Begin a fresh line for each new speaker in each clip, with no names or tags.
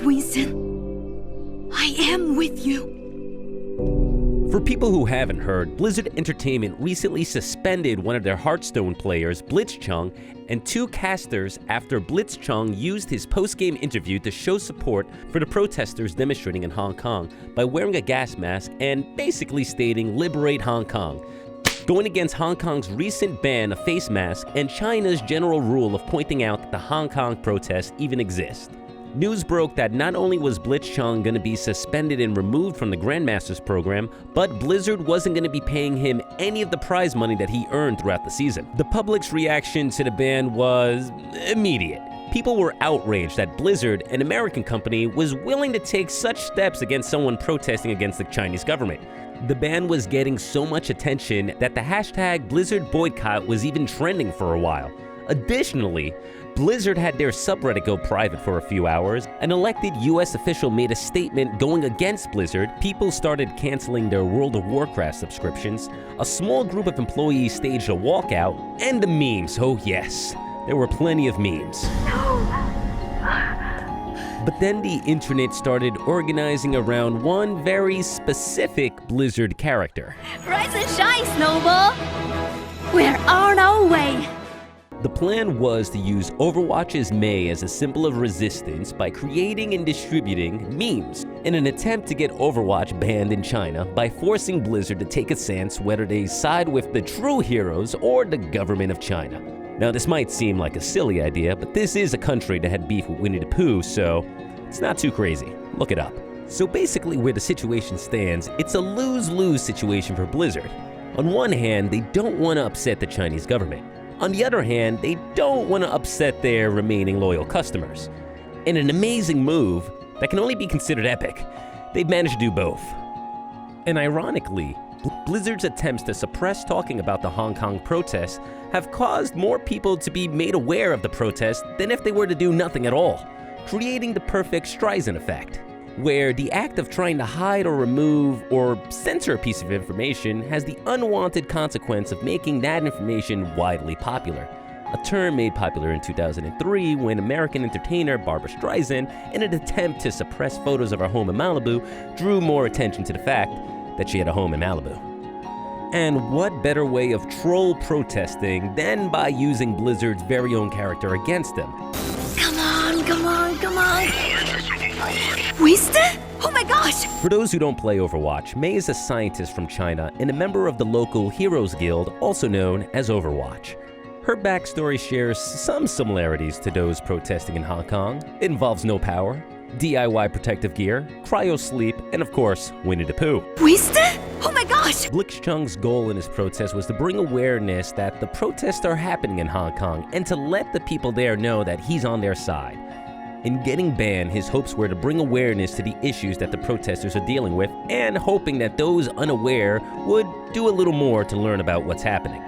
Winston. I am with you.
For people who haven't heard, Blizzard Entertainment recently suspended one of their Heartstone players, Blitzchung, and 2 casters after Blitzchung used his post-game interview to show support for the protesters demonstrating in Hong Kong by wearing a gas mask and basically stating, "Liberate Hong Kong," going against Hong Kong's recent ban of face masks and China's general rule of pointing out that the Hong Kong protests even exist. News broke that not only was Blitzchung going to be suspended and removed from the Grandmasters program, but Blizzard wasn't going to be paying him any of the prize money that he earned throughout the season. The public's reaction to the ban was immediate. People were outraged that Blizzard, an American company, was willing to take such steps against someone protesting against the Chinese government. The ban was getting so much attention that the hashtag Blizzard Boycott was even trending for a while. Additionally, Blizzard had their subreddit go private for a few hours. An elected US official made a statement going against Blizzard. People started canceling their World of Warcraft subscriptions. A small group of employees staged a walkout. And the memes, oh yes, there were plenty of memes. But then the internet started organizing around one very specific Blizzard character.
Rise and shine, Snowball! We're on our way!
The plan was to use Overwatch's Mei as a symbol of resistance by creating and distributing memes in an attempt to get Overwatch banned in China by forcing Blizzard to take a stance whether they side with the true heroes or the government of China. Now, this might seem like a silly idea, but this is a country that had beef with Winnie the Pooh, so it's not too crazy. Look it up. So basically where the situation stands, it's a lose-lose situation for Blizzard. On one hand, they don't want to upset the Chinese government. On the other hand, they don't want to upset their remaining loyal customers. In an amazing move that can only be considered epic, they've managed to do both. And ironically, Blizzard's attempts to suppress talking about the Hong Kong protests have caused more people to be made aware of the protests than if they were to do nothing at all, creating the perfect Streisand effect, where the act of trying to hide or remove or censor a piece of information has the unwanted consequence of making that information widely popular. A term made popular in 2003 when American entertainer Barbra Streisand, in an attempt to suppress photos of her home in Malibu, drew more attention to the fact that she had a home in Malibu. And what better way of troll protesting than by using Blizzard's very own character against them?
Come on, come on, come on! Winston? Oh my gosh!
For those who don't play Overwatch, Mei is a scientist from China and a member of the local Heroes Guild, also known as Overwatch. Her backstory shares some similarities to those protesting in Hong Kong. It involves no power, DIY protective gear, cryo sleep, and of course, Winnie the Pooh.
Winston? Oh my gosh!
Blitzchung's goal in his protest was to bring awareness that the protests are happening in Hong Kong and to let the people there know that he's on their side. In getting banned, his hopes were to bring awareness to the issues that the protesters are dealing with and hoping that those unaware would do a little more to learn about what's happening.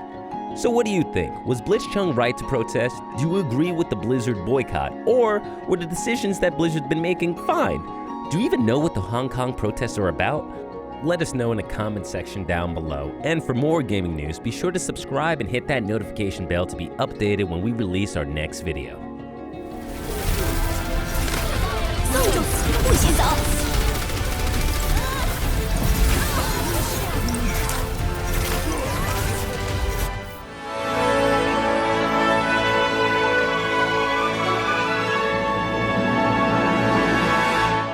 So what do you think? Was Blitzchung right to protest? Do you agree with the Blizzard boycott? Or were the decisions that Blizzard's been making fine? Do you even know what the Hong Kong protests are about? Let us know in the comment section down below. And for more gaming news, be sure to subscribe and hit that notification bell to be updated when we release our next video.